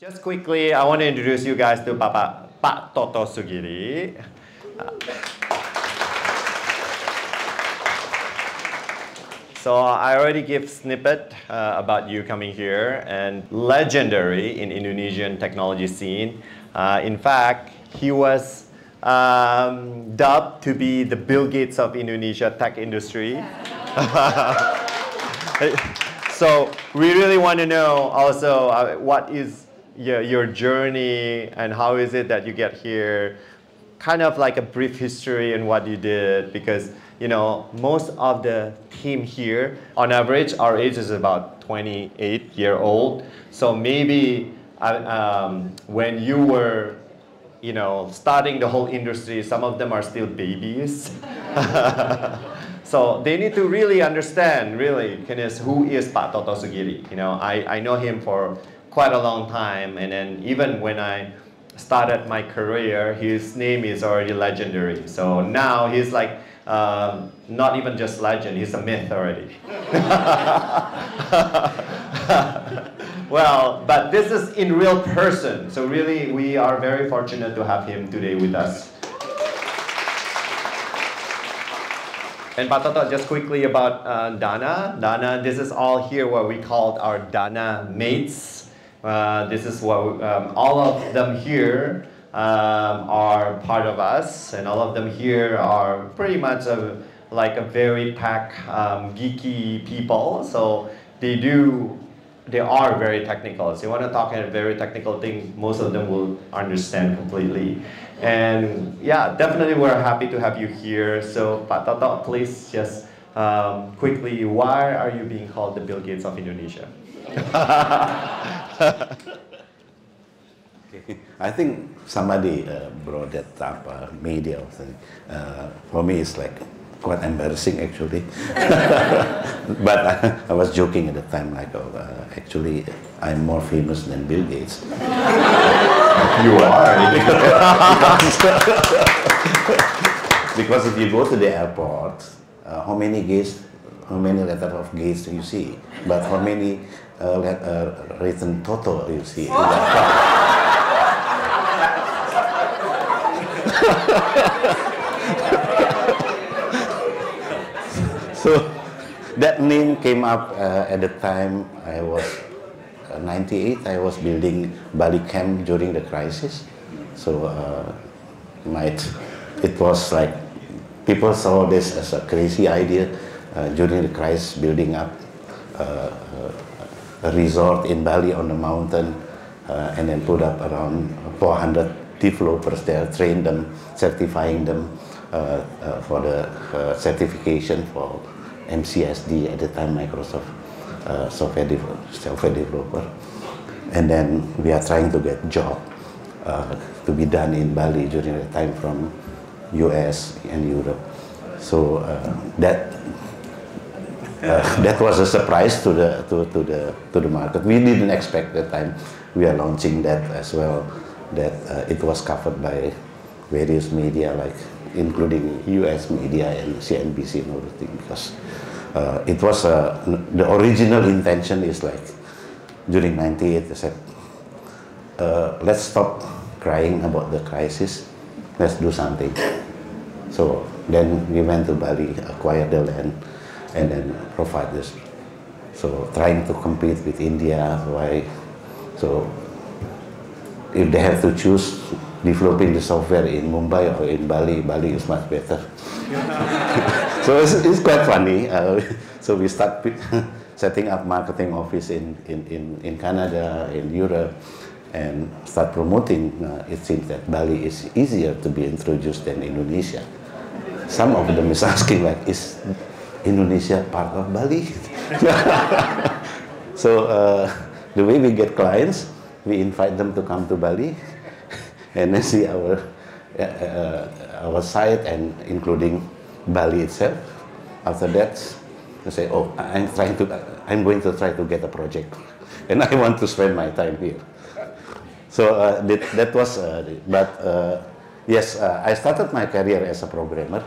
Just quickly, I want to introduce you guys to Pak Toto Sugiri. So I already give snippet about you coming here, and legendary in Indonesian technology scene. In fact, he was dubbed to be the Bill Gates of Indonesia tech industry. So we really want to know also what is your journey and how is it that you get here, kind of like a brief history and what you did, because you know most of the team here on average our age is about 28-year-old, so maybe when you were starting the whole industry, some of them are still babies. So they need to really understand, who is Pak Toto Sugiri. I know him for quite a long time, and then even when I started my career, his name is already legendary. So now he's like, not even just legend, he's a myth already. Well, but this is in real person, so really we are very fortunate to have him today with us. And Pak Toto, just quickly about DANA. DANA, this is all here what we called our DANA mates. This is what all of them here are part of us, and all of them here are pretty much like a very tech geeky people. So they are very technical. So you want to talk a very technical thing, most of them will understand completely. And yeah, definitely we're happy to have you here. So Pak Toto, please just quickly, why are you being called the Bill Gates of Indonesia? I think somebody brought that up, media or something. For me, it's like quite embarrassing actually. But I was joking at the time, like, actually, I'm more famous than Bill Gates. You are. Because if you go to the airport, how many letters of Gates do you see? But how many written Toto you see? So that name came up at the time I was 98. I was building Bali camp during the crisis. So it was like people saw this as a crazy idea during the crisis, building up a resort in Bali on the mountain, and then put up around 400 developers there, train them, certifying them for the certification for MCSD at the time, Microsoft software developer. And then we are trying to get job to be done in Bali during the time from US and Europe. So that was a surprise to the market. We didn't expect that time we are launching that as well, that it was covered by various media, like including US media and CNBC and everything, because it was the original intention is like during '98 I said, let's stop crying about the crisis, let's do something. So then we went to Bali, acquired the land, and then provide this. So trying to compete with India, why? So if they have to choose developing the software in Mumbai or in Bali, Bali is much better. So it's quite funny. So we start setting up marketing office in Canada, in Europe, and start promoting. It seems that Bali is easier to be introduced than Indonesia. Some of them is asking like, is Indonesia part of Bali? So the way we get clients, we invite them to come to Bali and then see our site, and including Bali itself. After that, they say, "Oh, I'm going to try to get a project, and I want to spend my time here." So that was, yes, I started my career as a programmer.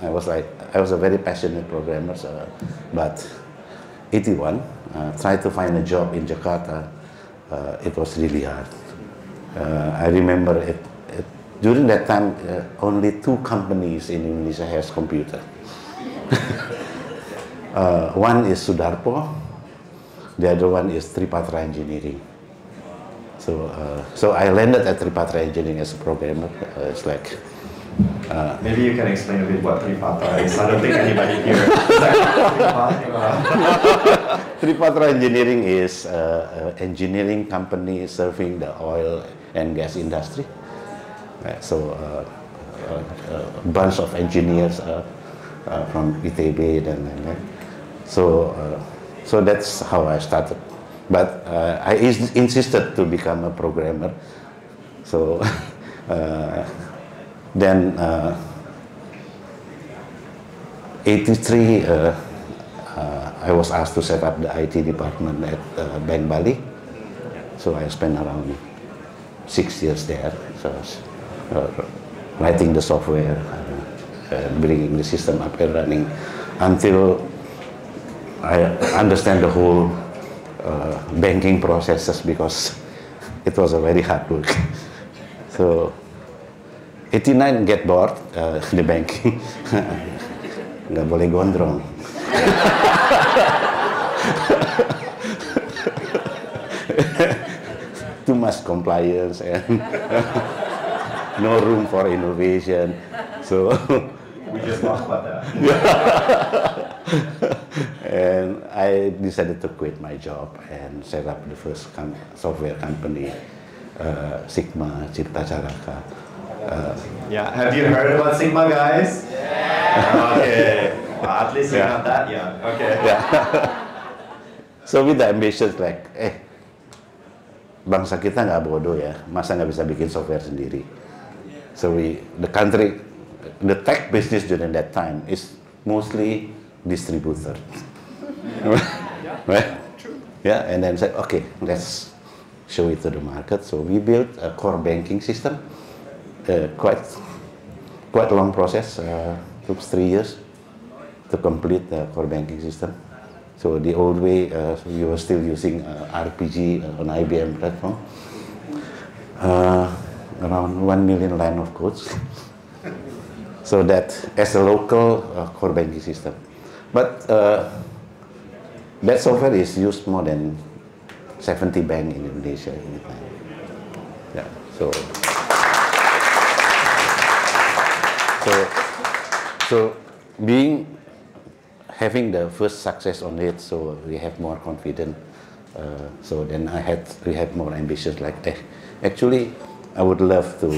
I was a very passionate programmer, but 81, tried to find a job in Jakarta. it was really hard. I remember during that time, only 2 companies in Indonesia has computer. One is Sudarpo, the other one is Tripatra Engineering. So I landed at Tripatra Engineering as a programmer. It's like maybe you can explain a bit what Tripatra is. I don't think anybody here. Tripatra Engineering is an engineering company serving the oil and gas industry. So a bunch of engineers from ITB and that. So that's how I started. But I insisted to become a programmer. So then 83, I was asked to set up the IT department at Bank Bali. So I spent around 6 years there. So writing the software, bringing the system up and running until I understand the whole banking processes, because it was a very hard work. So 89 get bored the banking. Nggak boleh gondrong. Too much compliance and no room for innovation. So we just talked about that. And I decided to quit my job and set up the first software company, Sigma Cipta Caraka. Yeah, have you heard about Sigma, guys? Yeah. Okay, well, at least you're not that young. Okay. Yeah. So with the ambitions like, bangsa kita nggak bodoh ya, masa nggak bisa bikin software sendiri. So the tech business during that time is mostly distributor. Right? Yeah, and then said, okay, let's show it to the market. So we built a core banking system. Quite a long process. Took 3 years to complete the core banking system. So the old way, we were still using RPG on IBM platform. Around 1 million line of codes. So that as a local core banking system. But that software is used more than 70 banks in Indonesia. Yeah. So having the first success on it, so we have more confidence. So then we had more ambitions. Like, actually, I would love to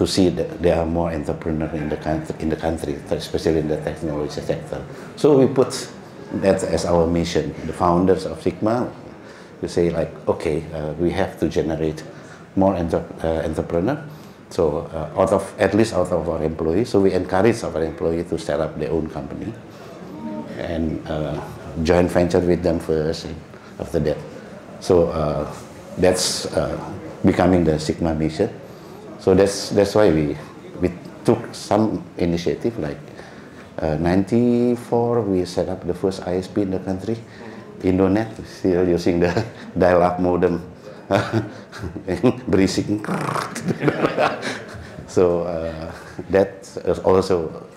see that there are more entrepreneurs in the country, especially in the technology sector. So we put that as our mission. The founders of Sigma, we say like, okay, we have to generate more entrepreneurs. So at least out of our employees, so we encourage our employees to set up their own company and joint venture with them first. After that, so that's becoming the Sigma mission. So that's why we took some initiative. Like 94, we set up the first ISP in the country, Indonet, still using the dial-up modem. Berisik. So that is also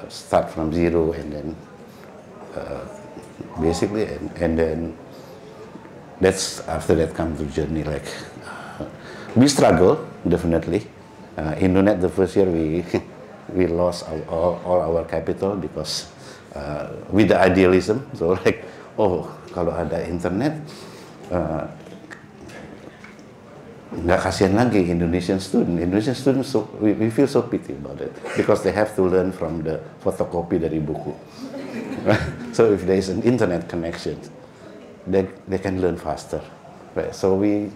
start from zero, and then basically, and then that's after that comes the journey. Like we struggle definitely. Indonet, the first year we lost all our capital because with the idealism. So like, oh, kalau ada internet. Nggak kasihan lagi Indonesian students, so we feel so pity about it because they have to learn from the photocopy dari buku. So if there is an internet connection, they can learn faster. Right? So we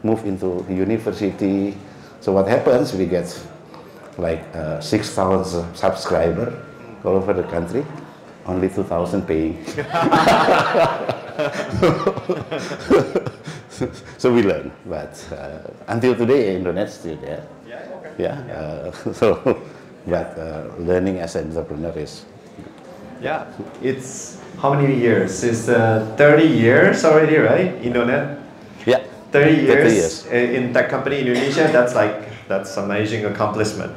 move into university. So what happens? We get like 6,000 subscribers all over the country, only 2,000 paying. So we learn, but until today, Indonet still there. Yeah. But learning as an entrepreneur is. Yeah, it's how many years? It's 30 years already, right? Indonet? Yeah. 30 years, 30 years. In tech company Indonesia. That's amazing accomplishment.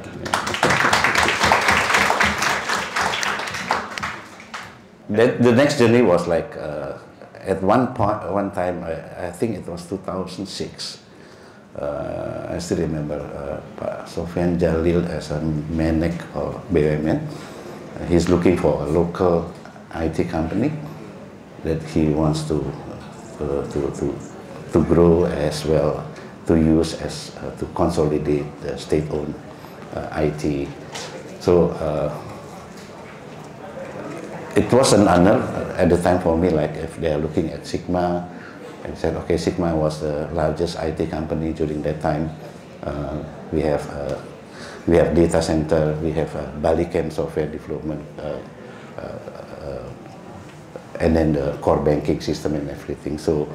The next journey was like at one time, I think it was 2006. I still remember Pak Sofian Jalil as a Menek or BUMN. He's looking for a local IT company that he wants to grow as well, to use as to consolidate the state-owned IT. So it was an honor at the time for me, like if they are looking at Sigma, and said, okay, Sigma was the largest IT company during that time. We have data center, we have Balicam software development, and then the core banking system and everything. So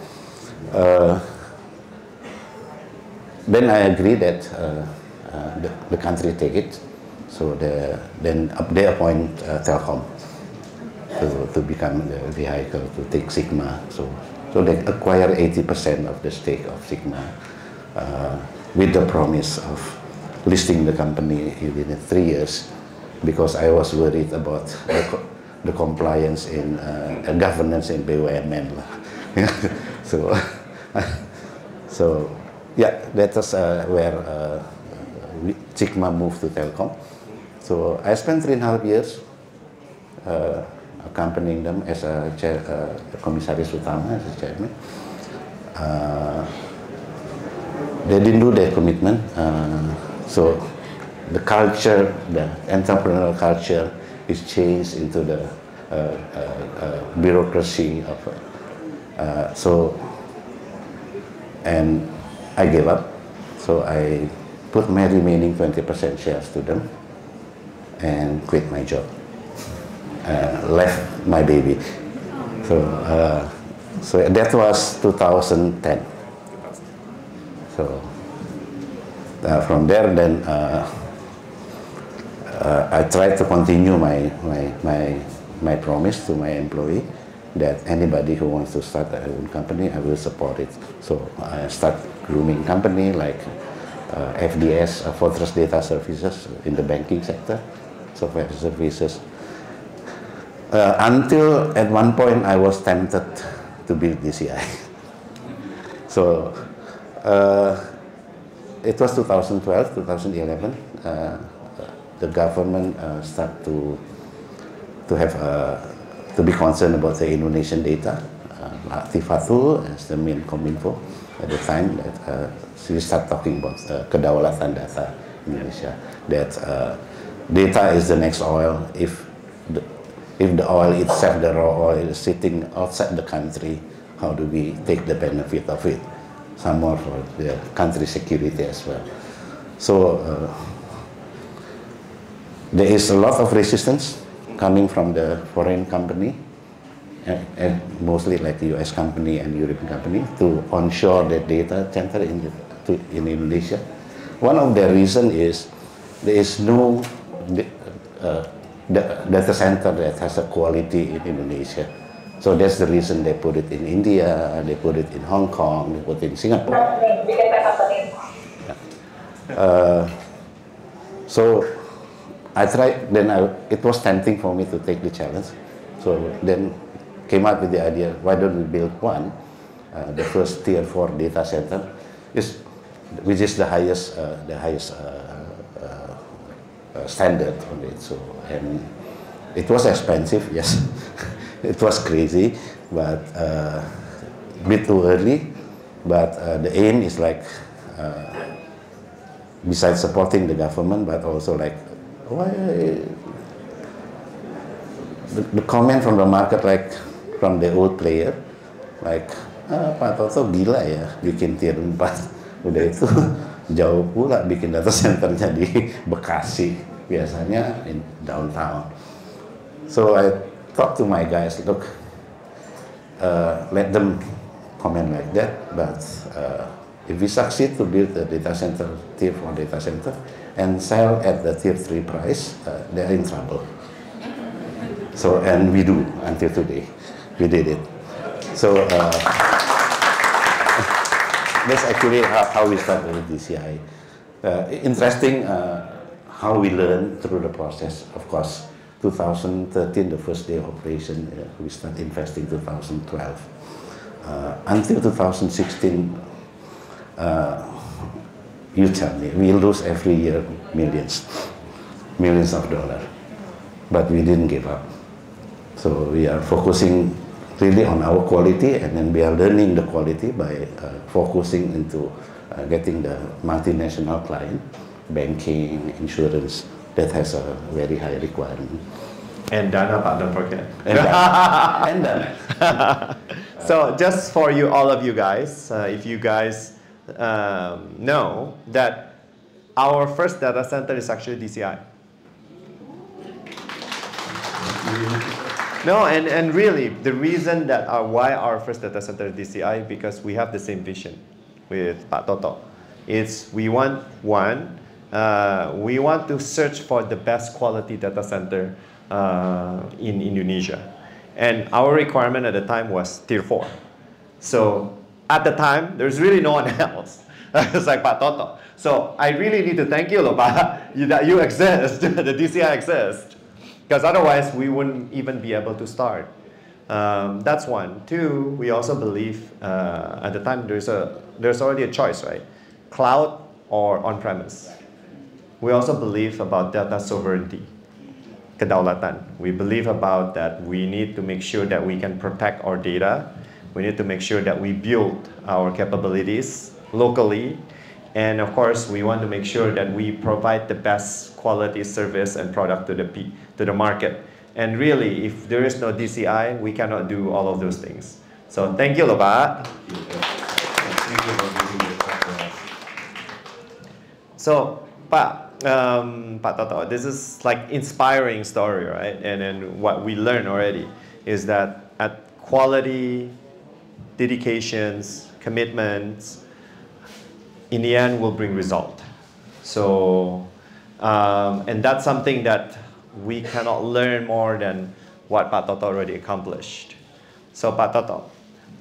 then I agree that the country take it. So then they appoint Telkom to become the vehicle to take Sigma. So they acquire 80% of the stake of Sigma with the promise of listing the company within 3 years, because I was worried about the compliance in governance in BUMN. So yeah, that was where Sigma moved to Telkom. So I spent 3.5 years accompanying them as a commissaris utama, as a chairman. They didn't do their commitment, so the culture, the entrepreneurial culture, is changed into the bureaucracy of. And I gave up. So I put my remaining 20% shares to them and quit my job. Left my baby. So that was 2010. So from there, then I tried to continue my promise to my employee that anybody who wants to start their own company, I will support it. So I start grooming company like FDS, Fortress Data Services in the banking sector, software services. Until at one point I was tempted to build DCI. So it was 2012, 2011. The government start to be concerned about the Indonesian data. Latifatu as the main Kominfo at the time, that she start talking about kedaulatan data Indonesia. That data is the next oil. If the oil itself, the raw oil, is sitting outside the country, how do we take the benefit of it? Some more for the country security as well. So there is a lot of resistance coming from the foreign company, and mostly like the US company and European company, to onshore the data center in Indonesia. One of the reasons is there is no data center that has a quality in Indonesia. So that's the reason they put it in India, they put it in Hong Kong, they put it in Singapore. So I tried, then it was tempting for me to take the challenge. So then came up with the idea, why don't we build one, the first tier 4 data center, which is the highest standard on it. So, and it was expensive, yes. It was crazy, but a bit too early. But the aim is like, besides supporting the government, but also like, why the comment from the market, like from the old player, like Pak Toto gila ya bikin tier 4, udah itu jauh pula bikin data centernya di Bekasi, biasanya in downtown. So I talked to my guys, look, let them comment like that, but if we succeed to build a data center, tier 4 data center, and sell at the tier 3 price, they're in trouble. So, and we do until today. We did it. So that's actually how we started with DCI. Interesting how we learn through the process. Of course, 2013, the first day of operation, we started investing 2012. Until 2016, you tell me, we lose every year millions of dollars, but we didn't give up. So we are focusing really on our quality, and then we are learning the quality by focusing into getting the multinational client, banking, insurance, that has a very high requirement. And DANA, but don't forget. And DANA. And DANA. So just for you, all of you guys, if you guys know that our first data center is actually DCI. No, and really, the reason that why our first data center is DCI, because we have the same vision with Pak Toto. It's we want to search for the best quality data center in Indonesia. And our requirement at the time was tier 4. So at the time, there's really no one else. It's like Pak Toto. So I really need to thank you, Pak, that you exist, the DCI exists. Because otherwise, we wouldn't even be able to start. That's one. Two, we also believe at the time there's already a choice, right? Cloud or on-premise. We also believe about data sovereignty, kedaulatan. We believe about that we need to make sure that we can protect our data. We need to make sure that we build our capabilities locally. And of course, we want to make sure that we provide the best quality service and product to the market. And really, if there is no DCI, we cannot do all of those things. So thank you, Pak. So, Pak Toto, this is like inspiring story, right? And then what we learned already is that at quality, dedications, commitments, in the end will bring result. So, and that's something that we cannot learn more than what Pak Toto already accomplished. So Pak Toto,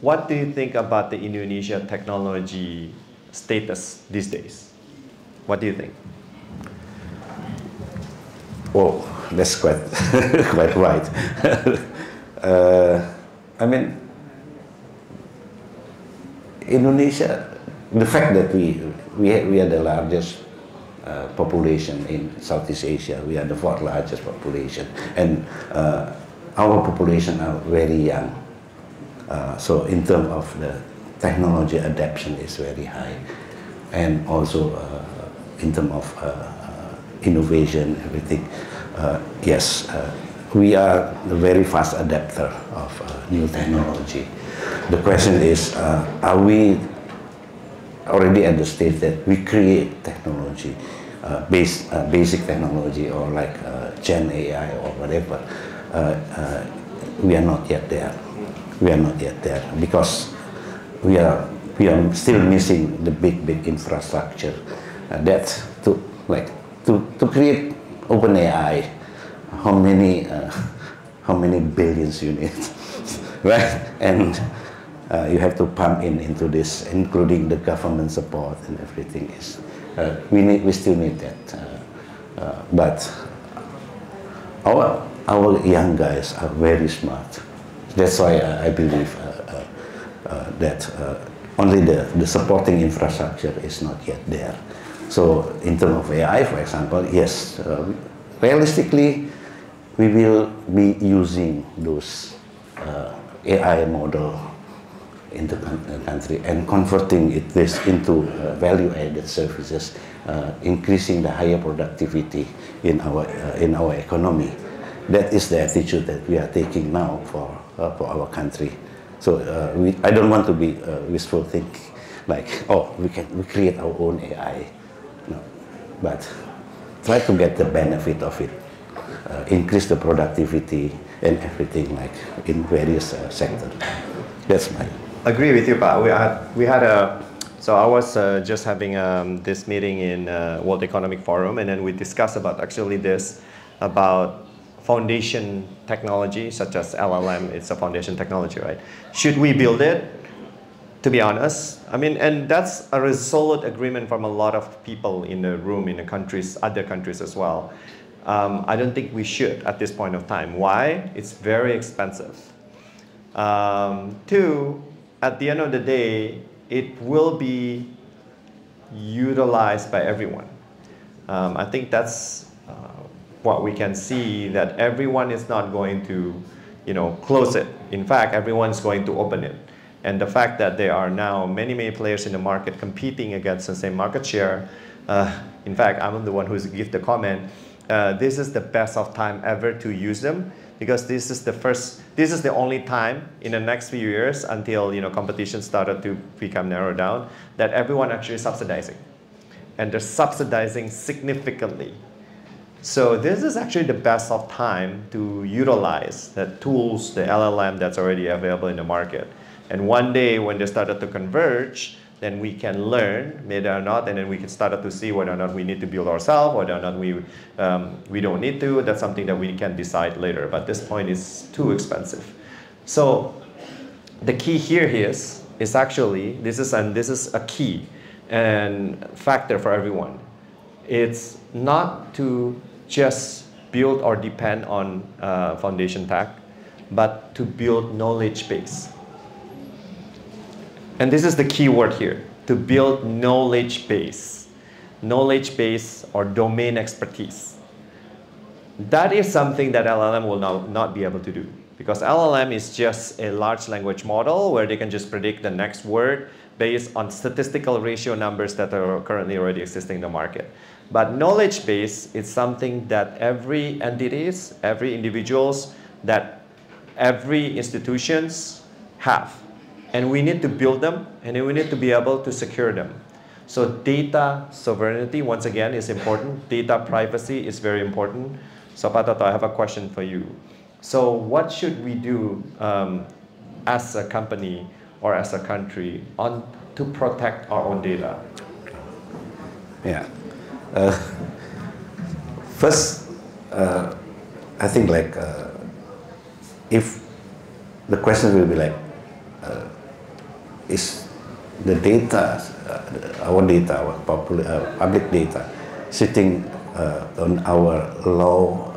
what do you think about the Indonesia technology status these days? What do you think? Oh, that's quite quite right. I mean, Indonesia, the fact that we are the largest population in Southeast Asia, we are the 4th largest population, and our population are very young. So in terms of the technology adoption is very high, and also in terms of innovation, everything. Yes, we are a very fast adapter of new technology. The question is, are we already at the stage that we create technology, basic technology, or like Gen AI or whatever? We are not yet there. We are not yet there because we are still missing the big infrastructure. That's to create open AI. How many billions you need, right? And you have to pump into this, including the government support and everything. We still need that, but our young guys are very smart. That's why I believe that only the supporting infrastructure is not yet there. So in terms of AI, for example, yes, realistically, we will be using those AI model in the country and converting this into value-added services, increasing the higher productivity in our economy. That is the attitude that we are taking now for our country. So I don't want to be wishful thinking, like, oh, we create our own AI. No, but try to get the benefit of it, increase the productivity and everything, like in various sectors. That's my. Agree with you, Pak. We had a. So I was just having this meeting in World Economic Forum, and then we discussed about actually this about foundation technology, such as LLM, it's a foundation technology, right? Should we build it? To be honest, I mean, and that's a resolute agreement from a lot of people in the room, in the countries, other countries as well. I don't think we should at this point of time. Why? It's very expensive. Two, at the end of the day, it will be utilized by everyone. I think that's what we can see, that everyone is not going to, close it. In fact, everyone's going to open it. And the fact that there are now many, many players in the market competing against the same market share. In fact, I'm the one who's give the comment. This is the best of time ever to use them, because this is the only time in the next few years until competition started to become narrowed down, that everyone actually is subsidizing. And they're subsidizing significantly. So this is actually the best of time to utilize the tools, the LLM that's already available in the market. And one day when they started to converge, then we can learn whether or not, and then we can start to see whether or not we need to build ourselves, whether or not we don't need to. That's something that we can decide later. But this point is too expensive. So the key here is actually, this is a key and factor for everyone. It's not to just build or depend on foundation tech, but to build knowledge base. And this is the key word here, to build knowledge base or domain expertise. That is something that LLM will not be able to do, because LLM is just a large language model where they can just predict the next word based on statistical ratio numbers that are currently already existing in the market. But knowledge base is something that every entities, every individuals, that every institutions have. And we need to build them, and then we need to be able to secure them. So data sovereignty, once again, is important. Data privacy is very important. So Pak Toto, I have a question for you. So what should we do as a company or as a country to protect our own data? Yeah. First, I think if the question will be is the data, our data, our public data, sitting on our law,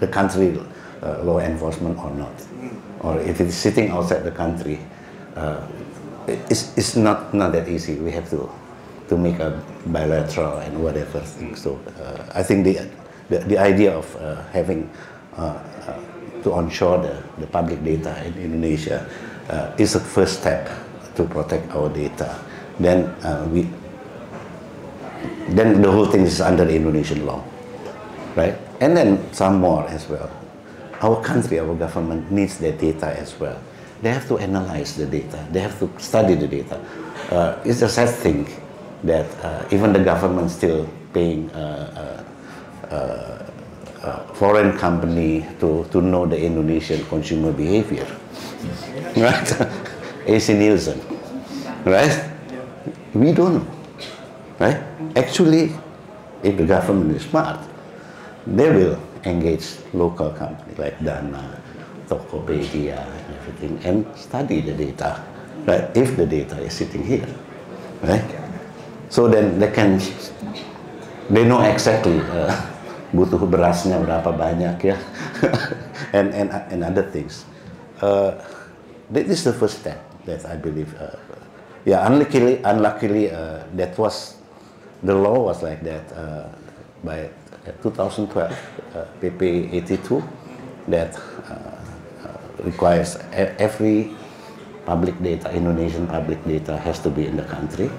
the country law enforcement or not? Or if it's sitting outside the country, it's not that easy. We have to make a bilateral and whatever thing. So I think the idea of having to onshore the public data in Indonesia is a first step to protect our data. Then the whole thing is under the Indonesian law, right? And then some more as well. Our country, our government needs their data as well. They have to analyze the data. They have to study the data. It's a sad thing that even the government still paying foreign company to know the Indonesian consumer behavior, right? AC Nielsen, right? We don't know, right? Actually, if the government is smart, they will engage local companies like DANA, Tokopedia, and everything, and study the data, right? If the data is sitting here, right? So then they know exactly butuh berasnya berapa banyak ya, and other things. This is the first step that I believe. Yeah, unluckily, that was the law was like that by 2012, PP 82, that requires every public data, Indonesian public data, has to be in the country,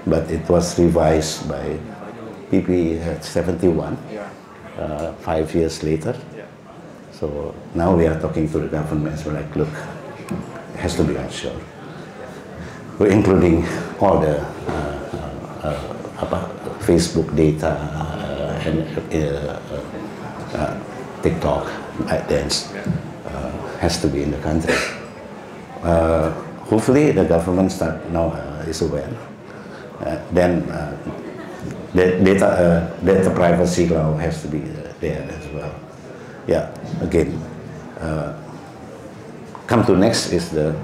but it was revised by PP 71 5 years later. So now we are talking to the government. We're like, look, it has to be onshore. We're including all the Facebook data and TikTok, dance has to be in the country. Hopefully, the government is aware. Then the data privacy law has to be there as well. yeah, again, come to next is the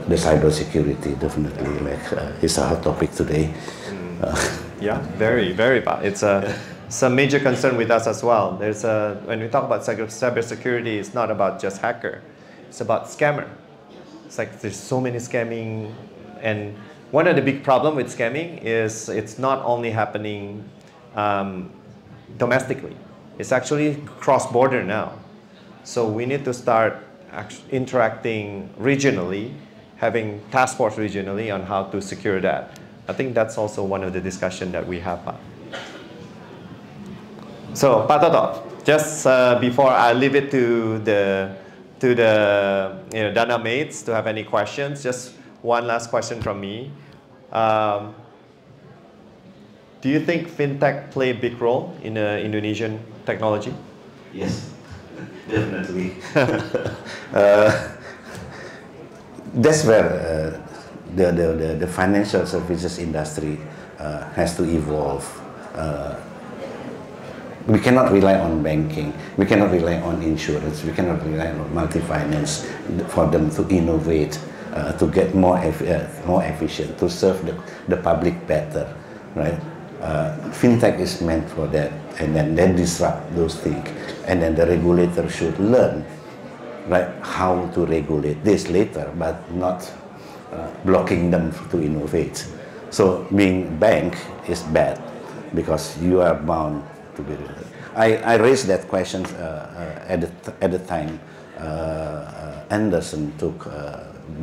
cyber security, definitely, like it's a hot topic today. Yeah, very, very bad. It's a major concern with us as well. When we talk about cyber security, it's not about just hacker, it's about scammer. It's like there's so many scamming, and one of the big problem with scamming is it's not only happening domestically, it's actually cross-border now. So we need to start interacting regionally, having task force regionally on how to secure that. I think that's also one of the discussion that we have. So, Pak Toto, just before I leave it to the DANA mates to have any questions, just one last question from me. Do you think fintech play a big role in Indonesian technology? Yes, definitely. That's where the financial services industry has to evolve. We cannot rely on banking, we cannot rely on insurance, we cannot rely on multi-finance for them to innovate, to get more efficient, to serve the public better, right? Fintech is meant for that, and then they disrupt those things, and then the regulator should learn, right, how to regulate this later, but not blocking them to innovate. So being bank is bad because you are bound to be. I raised that question at the time Anderson took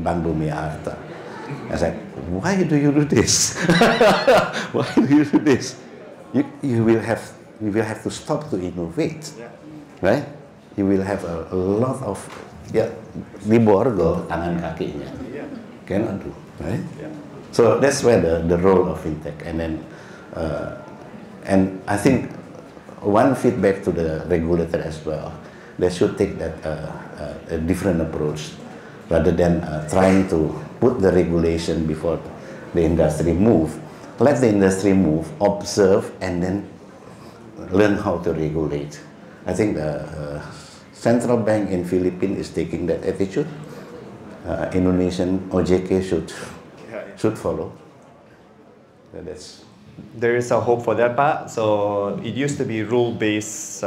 Bank Bumi Arta. I said, why do you do this? Why do you do this? You will have to stop to innovate, right? You will have a lot of diborgol tangan kakinya, cannot do, right? So that's where the role of fintech, and I think one feedback to the regulator as well, they should take that a different approach rather than trying to put the regulation before the industry move. Let the industry move, observe, and then learn how to regulate. I think the central bank in Philippines is taking that attitude. Indonesian OJK should follow. There is a hope for that part. So it used to be rule-based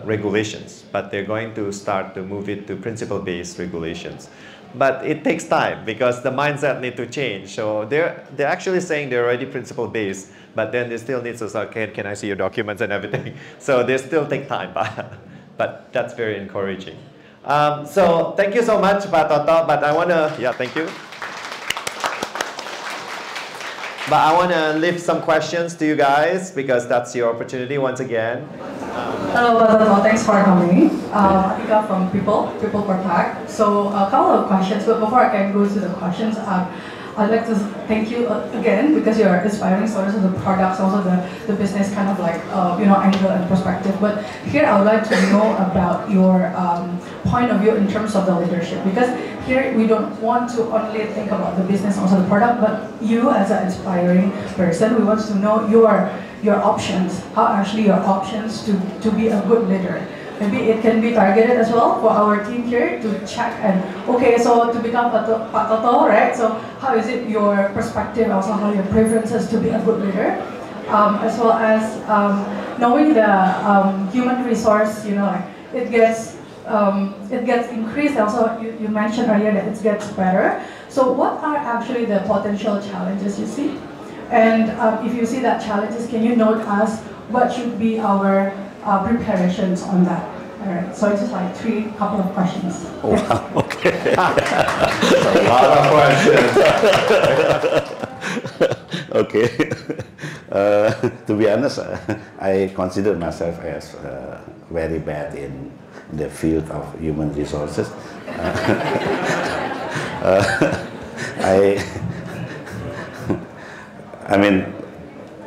regulations, but they're going to start to move it to principle-based regulations. But it takes time because the mindset need to change. So they're actually saying they're already principle-based, but then they still need to say, can I see your documents and everything? So they still take time, but that's very encouraging. So thank you so much, Pak Toto. But I want to, thank you. But I want to leave some questions to you guys because that's your opportunity once again. Hello, Pak Toto. Thanks for coming. Atika from People for Tech. So a couple of questions, but before I can go to the questions, I'd like to thank you again because you're inspiring stories of the products, also the business kind of like angle and perspective. But here I would like to know about your point of view in terms of the leadership, because here we don't want to only think about the business, also the product, but you as an inspiring person, we want to know your options, how actually your options to be a good leader. Maybe it can be targeted as well for our team here to check and, okay, so to become Pak Toto, right? So how is it your perspective, also how your preferences to be a good leader? As well as knowing the human resource, like it gets increased. Also, you mentioned earlier that it gets better. So what are actually the potential challenges you see? And if you see that challenges, can you note us what should be our preparations on that? All right, so it's just like couple of questions. Oh, wow, okay. A lot of questions. Okay. To be honest, I consider myself as very bad in the field of human resources. I mean,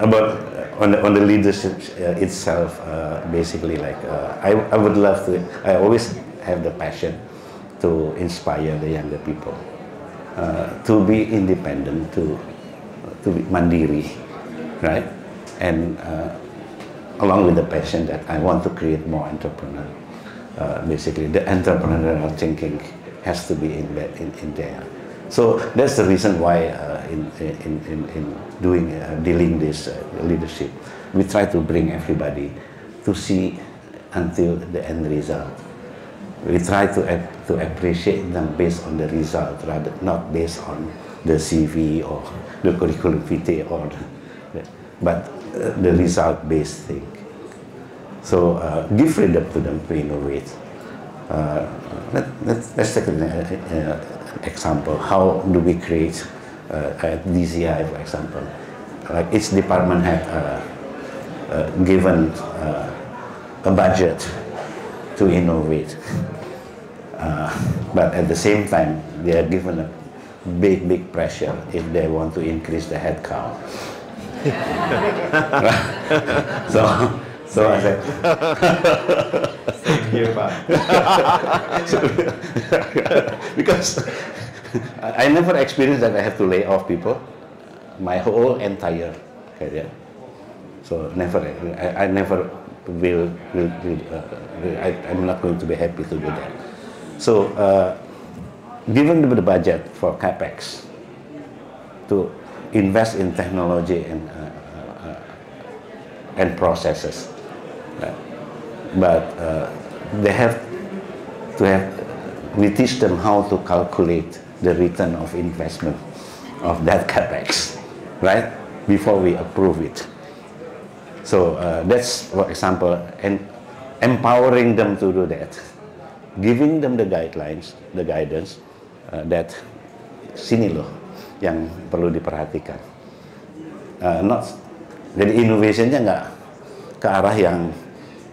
about on the leadership itself, basically, like I would love to. I always have the passion to inspire the younger people to be independent, to be mandiri, right? And along with the passion that I want to create more entrepreneur. Basically, the entrepreneurial thinking has to be in there. So that's the reason why in dealing this leadership, we try to bring everybody to see until the end result. We try to appreciate them based on the result, rather not based on the CV or the curriculum vitae but the result-based thing. So give freedom to them to innovate. Let's take an example. How do we create at DCI, for example? Like each department had given a budget to innovate, but at the same time, they are given a big pressure if they want to increase the headcount. So I said, Same here, but because I never experienced that I have to lay off people my whole entire career. So I never will I'm not going to be happy to do that. So given the budget for capex to invest in technology and processes, but they have to we teach them how to calculate the return of investment of that capex, right, before we approve it. So that's, for example, and empowering them to do that, giving them the guidelines, the guidance that sini loh yang perlu diperhatikan. Jadi innovation-nya nggak ke arah yang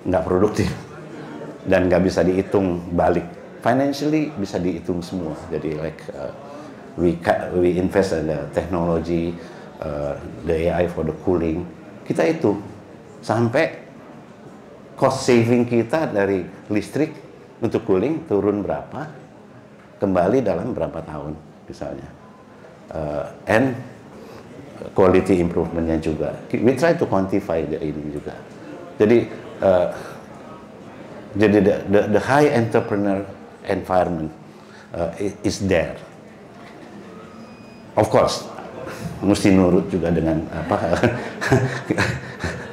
nggak produktif dan nggak bisa dihitung balik. Financially bisa dihitung semua. Jadi like we invest in the technology, the AI for the cooling. Kita itu sampai cost saving kita dari listrik untuk cooling turun berapa, kembali dalam berapa tahun misalnya, and quality improvementnya juga. We try to quantify ini juga. Jadi the high entrepreneur environment is there. Of course, mesti nurut juga dengan apa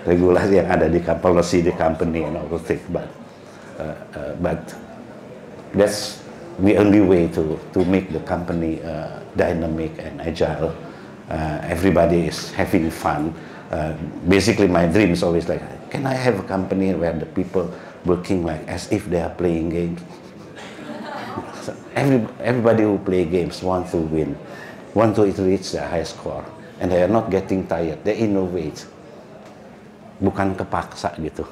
regulasi yang ada di policy di company and all those things. But that's the only way to make the company dynamic and agile. Everybody is having fun. Basically, my dream is always like, can I have a company where the people working like as if they are playing games? So everybody who play games want to win, want to reach the high score, and they are not getting tired. They innovate, bukan kepaksa gitu,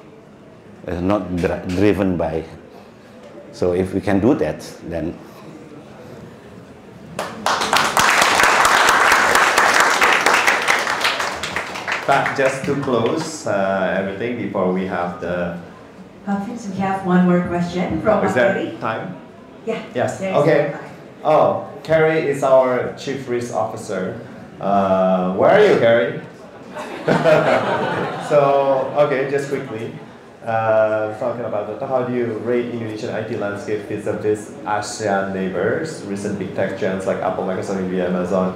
not driven by. So if we can do that, then. But just to close everything before we have the. Since we have one more question from Is there Carrie. time? Yeah. Yes. there's Okay. time. Oh, Carrie is our Chief Risk Officer. Where are you, Carrie? So, okay, just quickly. Talking about that, how do you rate Indonesian IT landscape vis-a-vis ASEAN neighbors? Recent big tech giants like Apple, Microsoft, Nvidia, Amazon,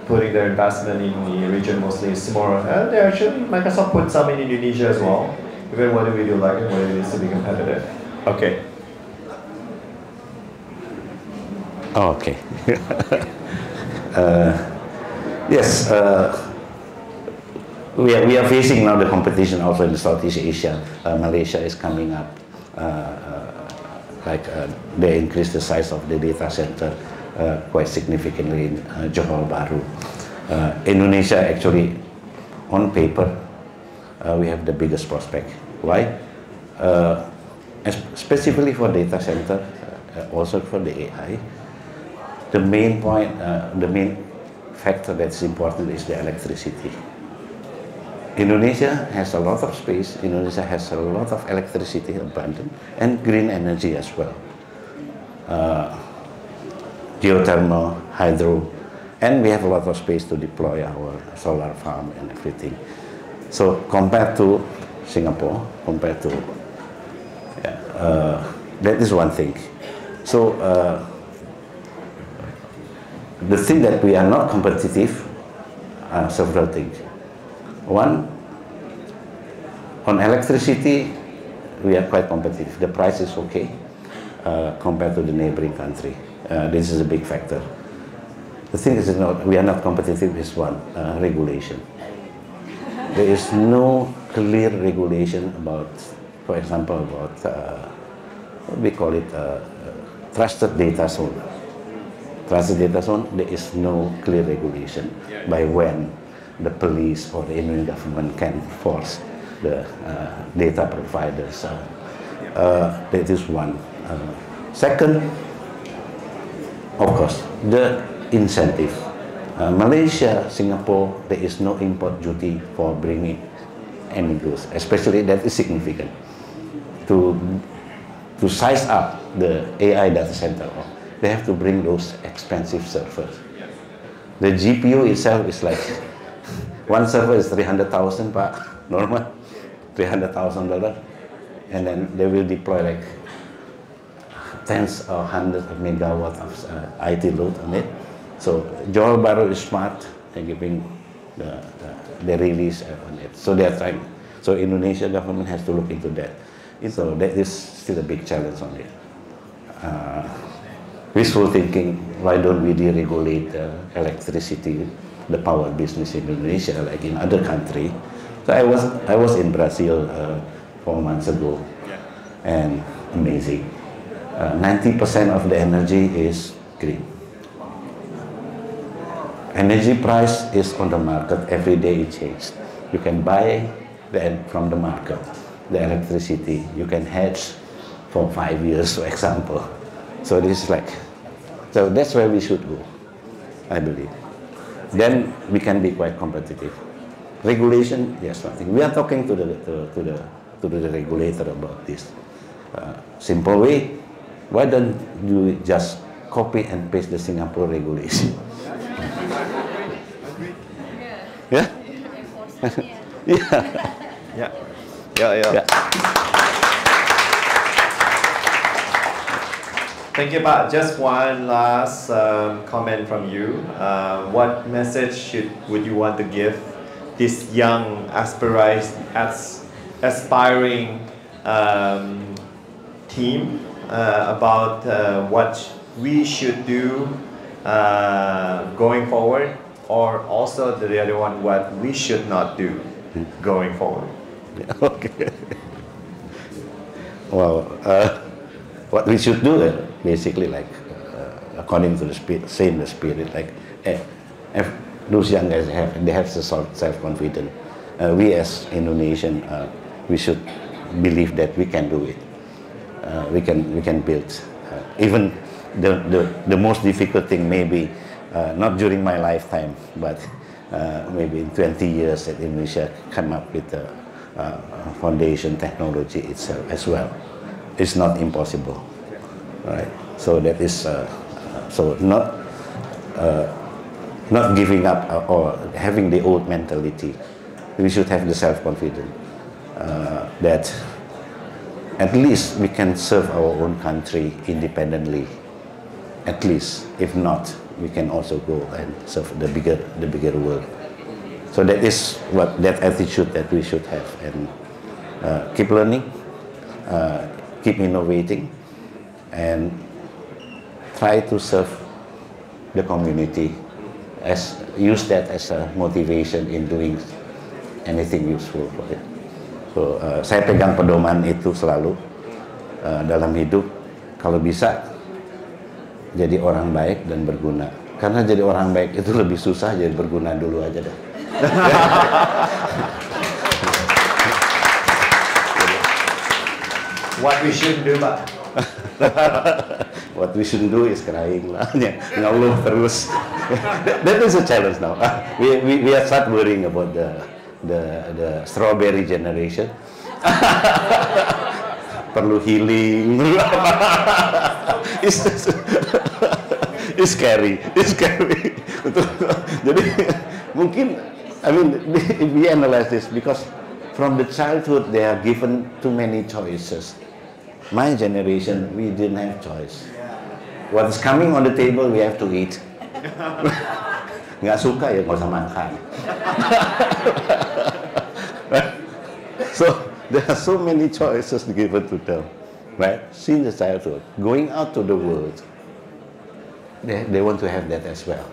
putting their investment in the region mostly small. And they actually, Microsoft put some in Indonesia as well. Even what do we do like it, what it is to be competitive? Okay. Okay. Yes, we are facing now the competition also in Southeast Asia. Malaysia is coming up. They increased the size of the data center quite significantly in Johor Bahru. Indonesia actually, on paper, we have the biggest prospect. Why? Specifically for data center, also for the AI. The main point, the main factor that's important is the electricity. Indonesia has a lot of space. Indonesia has a lot of electricity abundant and green energy as well. Geothermal, hydro, and we have a lot of space to deploy our solar farm and everything. So compared to Singapore compared to, that is one thing. So the thing that we are not competitive are several things. One, on electricity, we are quite competitive. The price is okay compared to the neighboring country. This is a big factor. The thing is, we are not competitive is one, regulation. There is no clear regulation about, for example, about what we call it, trusted data zone. Trusted data zone, there is no clear regulation by when the police or the Indian government can force the data providers. That is one. Second, of course, the incentive. Malaysia, Singapore, there is no import duty for bringing any goods, especially that is significant. To size up the AI data center, they have to bring those expensive servers. The GPU itself is like, one server is 300,000 Pak, normal, $300,000, and then they will deploy like tens or hundreds of megawatts of IT load on it. So Johor Bahru is smart, they're giving the release on it. So they are trying. So Indonesia government has to look into that. So that is still a big challenge on it. Wishful thinking, why don't we deregulate electricity, the power business in Indonesia like in other countries? So I was in Brazil 4 months ago, and amazing. 90% of the energy is green. Energy price is on the market, every day it changes. You can buy from the market, the electricity, you can hedge for 5 years, for example. So this is like, so that's where we should go, I believe. Then we can be quite competitive. Regulation, yes, one thing. We are talking to the regulator about this. Simple way, why don't you just copy and paste the Singapore regulation? Yeah? Yeah. Thank you, Pak. Just one last comment from you. What message would you want to give this young, aspiring team about what we should do going forward, or also the other one, what we should not do going forward? Okay. Well, what we should do, basically, like according to the spirit, like if those young guys they have the self-confidence. We as Indonesian, we should believe that we can do it. We can build. Even the most difficult thing maybe not during my lifetime, but maybe in 20 years that Indonesia come up with the foundation technology itself as well. It's not impossible, right? So that is so not giving up or having the old mentality. We should have the self-confidence that at least we can serve our own country independently. At least, if not, we can also go and serve the bigger world. So that is that attitude that we should have, and keep learning, keep innovating, and try to serve the community. Use that as a motivation in doing anything useful for it. So saya pegang pedoman itu selalu dalam hidup. Kalau bisa jadi orang baik dan berguna. Karena jadi orang baik itu lebih susah, jadi berguna dulu aja deh. What we should do, Pak? What we should do is crying lah, ngeluh terus. That is a challenge now. We are start worrying about the strawberry generation. Perlu healing. It's scary. Jadi mungkin, I mean, if we analyze this, because from the childhood, they are given too many choices. My generation, we didn't have choice. What's coming on the table, we have to eat. Nggak suka ya nggak usah makan. So there are so many choices given to them, right? Since the childhood, going out to the world, they want to have that as well.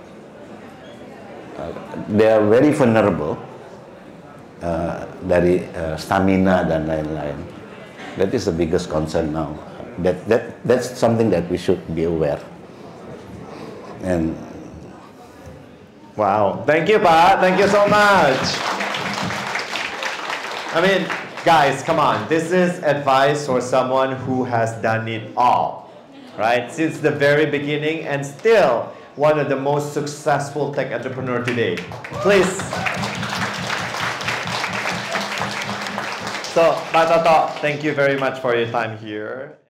They are very vulnerable dari stamina dan lain-lain. That is the biggest concern now. That's something that we should be aware. And wow, thank you, Pak. Thank you so much. I mean, guys, come on. This is advice for someone who has done it all, right? Since the very beginning, and still one of the most successful tech entrepreneur today. Please. So, Pak Toto, thank you very much for your time here.